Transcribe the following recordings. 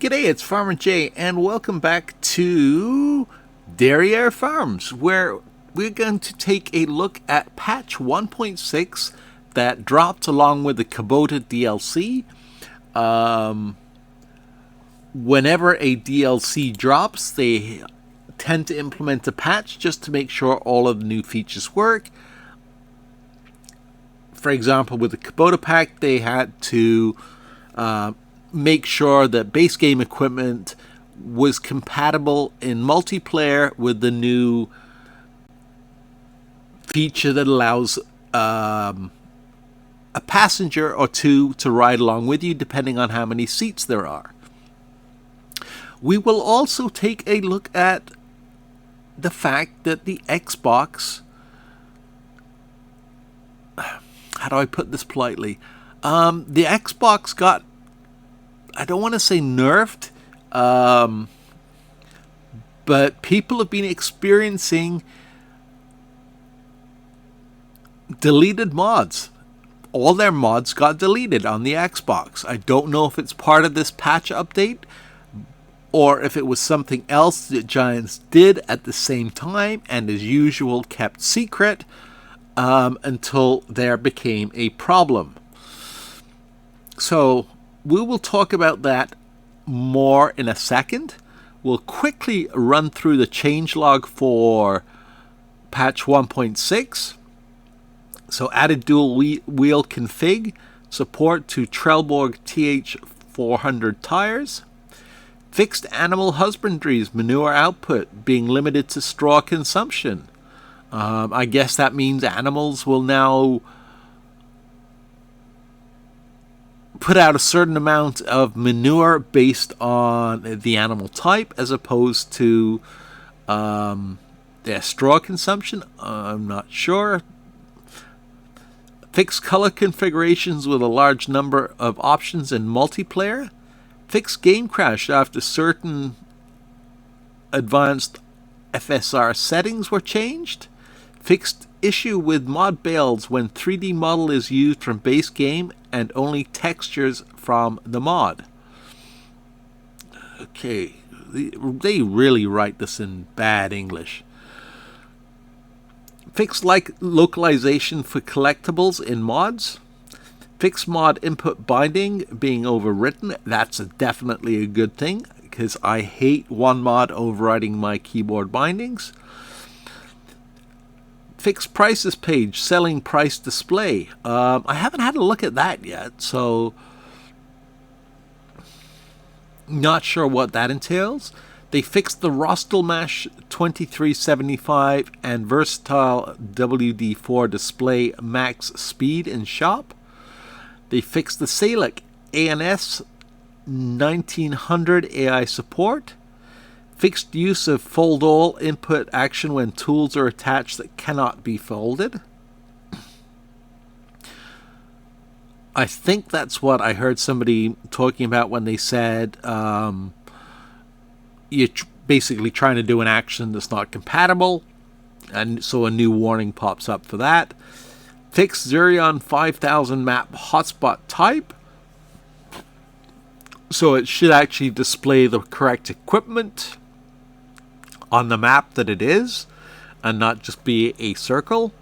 G'day, it's Farmer Jay, and welcome back to Derriere Farms, where we're going to take a look at patch 1.6 that dropped along with the Kubota DLC. Whenever a DLC drops, they tend to implement a patch just to make sure all of the new features work. For example, with the Kubota pack, they had to make sure that base game equipment was compatible in multiplayer with the new feature that allows a passenger or two to ride along with you, depending on how many seats there are. We will also take a look at the fact that the Xbox, how do I put this politely? The Xbox got, I don't want to say nerfed, but people have been experiencing deleted mods. All their mods got deleted on the Xbox. I don't know if it's part of this patch update or if it was something else that Giants did at the same time and, as usual, kept secret until there became a problem. So we will talk about that more in a second. We'll quickly run through the changelog for patch 1.6. So added dual wheel config, support to Trelleborg TH400 tires, fixed animal husbandry's manure output being limited to straw consumption. I guess that means animals will now put out a certain amount of manure based on the animal type as opposed to their straw consumption. I'm not sure. Fixed color configurations with a large number of options in multiplayer. Fixed game crash after certain advanced FSR settings were changed. Fixed issue with mod builds when 3D model is used from base game and only textures from the mod. Okay, they really write this in bad English. Fixed localization for collectibles in mods. Fixed mod input binding being overwritten. That's definitely a good thing, because I hate one mod overriding my keyboard bindings. Fixed prices page, selling price display. I haven't had a look at that yet, so not sure what that entails. They fixed the Rostelmash 2375 and Versatile WD4 display max speed in shop. They fixed the Salic ANS 1900 AI support. Fixed use of fold all input action when tools are attached that cannot be folded. I think that's what I heard somebody talking about when they said you're basically trying to do an action that's not compatible, and so a new warning pops up for that. Fixed Xerion 5000 map hotspot type, so it should actually display the correct equipment on the map that it is, and not just be a circle.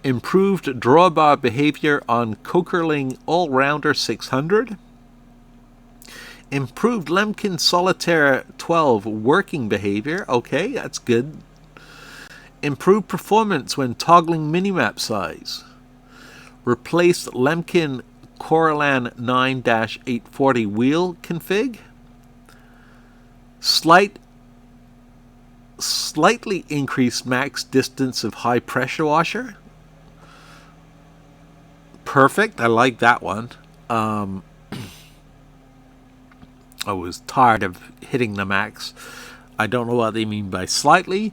Improved drawbar behavior on Kokerling All-Rounder 600. Improved Lemkin Solitaire 12 working behavior. Okay, that's good. Improved performance when toggling minimap size. Replaced Lemkin Coralan 9-840 wheel config. Slightly increased max distance of high pressure washer. Perfect, I like that one. I was tired of hitting the max. I don't know what they mean by slightly.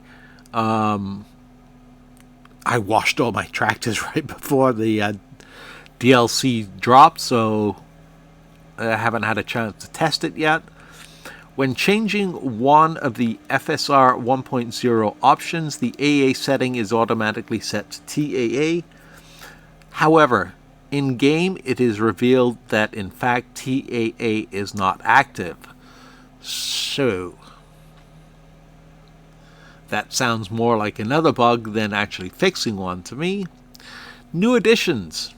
I washed all my tractors right before the DLC dropped, so I haven't had a chance to test it yet. When changing one of the FSR 1.0 options, the AA setting is automatically set to TAA. However, in-game, it is revealed that, in fact, TAA is not active. So that sounds more like another bug than actually fixing one to me. New additions.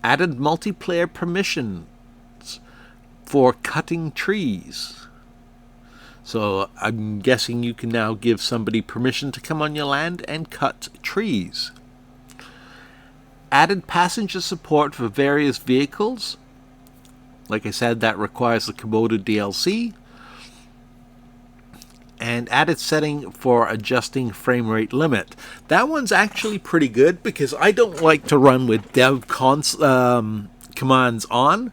Added multiplayer permissions for cutting trees. So I'm guessing you can now give somebody permission to come on your land and cut trees. Added passenger support for various vehicles. Like I said, that requires the Komodo DLC. And added setting for adjusting frame rate limit. That one's actually pretty good because I don't like to run with dev commands on,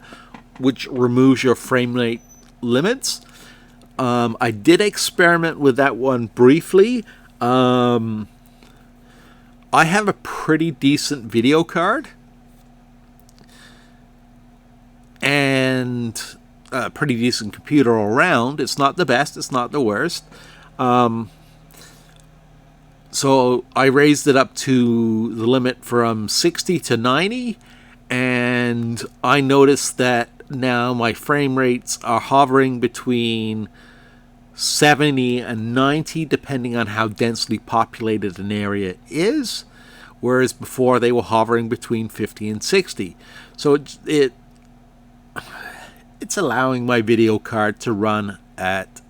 which removes your frame rate limits. I did experiment with that one briefly. I have a pretty decent video card and a pretty decent computer all around. It's not the best, it's not the worst. So I raised it up to the limit from 60 to 90, and I noticed that now my frame rates are hovering between 70 and 90 depending on how densely populated an area is, whereas before they were hovering between 50 and 60. So it's allowing my video card to run at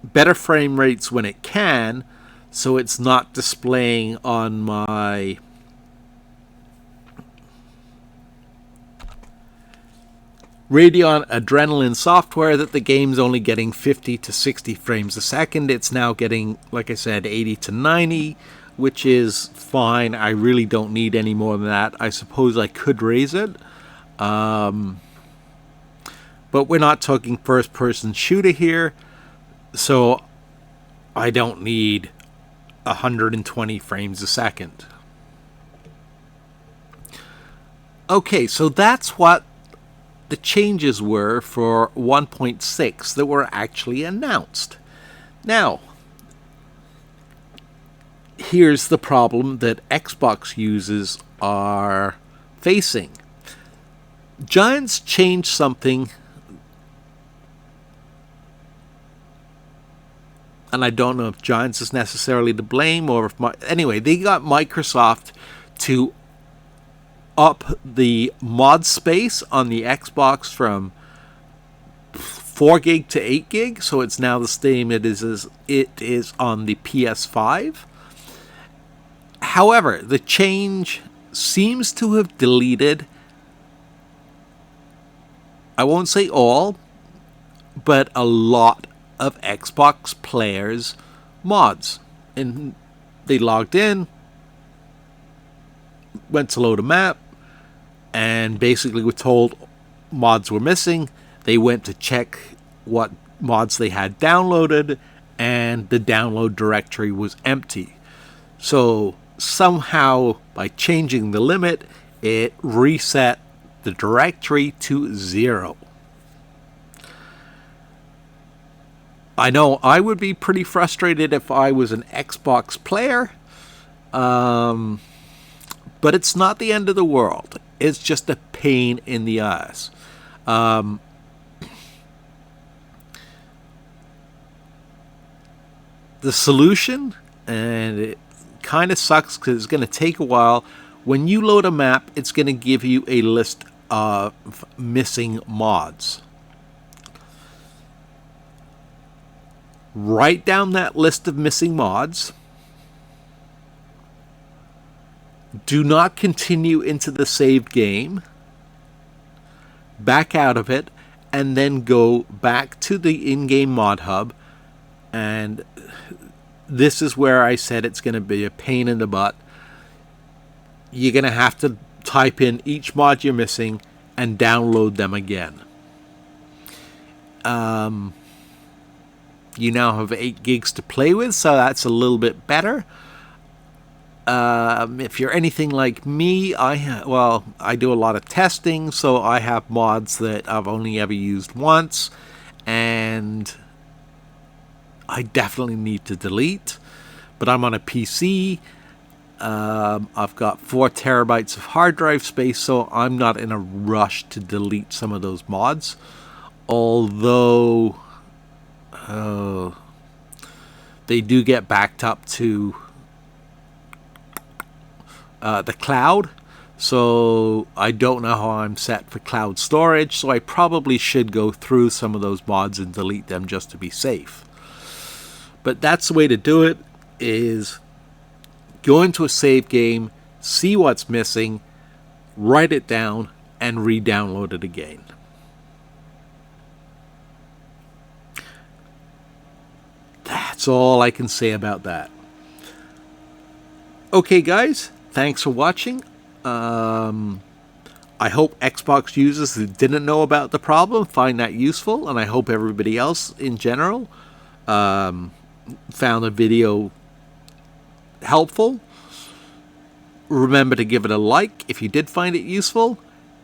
better frame rates when it can, so it's not displaying on my Radeon Adrenaline software that the game's only getting 50 to 60 frames a second. It's now getting, like I said, 80 to 90, which is fine. I really don't need any more than that. I suppose I could raise it. But we're not talking first-person shooter here, so I don't need 120 frames a second. Okay, so that's what the changes were for 1.6 that were actually announced. Now, here's the problem that Xbox users are facing. Giants changed something, and I don't know if Giants is necessarily to blame, or if anyway, they got Microsoft to up the mod space on the Xbox from 4 gig to 8 gig, so it's now the same it is on the PS5. However, the change seems to have deleted, I won't say all, but a lot of Xbox players' mods. And they logged in, went to load a map, and basically were told mods were missing. They went to check what mods they had downloaded, and the download directory was empty. So somehow, by changing the limit, it reset the directory to 0. I know I would be pretty frustrated if I was an Xbox player, but it's not the end of the world. It's just a pain in the ass. The solution, and it kind of sucks because it's going to take a while. When you load a map, it's going to give you a list of missing mods. Write down that list of missing mods. Do not continue into the saved game. Back out of it, and then go back to the in-game mod hub. And this is where I said it's going to be a pain in the butt. You're going to have to type in each mod you're missing and download them again. You now have 8 gigs to play with, so that's a little bit better. If you're anything like me, I do a lot of testing, so I have mods that I've only ever used once, and I definitely need to delete. But I'm on a PC. I've got 4 terabytes of hard drive space, so I'm not in a rush to delete some of those mods. Although they do get backed up to the cloud. So I don't know how I'm set for cloud storage, so I probably should go through some of those mods and delete them just to be safe. But that's the way to do it, is go into a save game, see what's missing, write it down, and re-download it again. That's all I can say about that. Okay guys, thanks for watching. I hope Xbox users who didn't know about the problem find that useful, and I hope everybody else in general found the video helpful. Remember to give it a like if you did find it useful,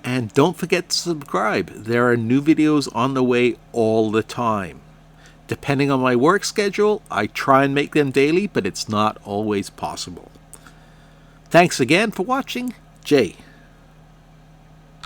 and don't forget to subscribe. There are new videos on the way all the time. Depending on my work schedule, I try and make them daily, but it's not always possible. Thanks again for watching. Jay.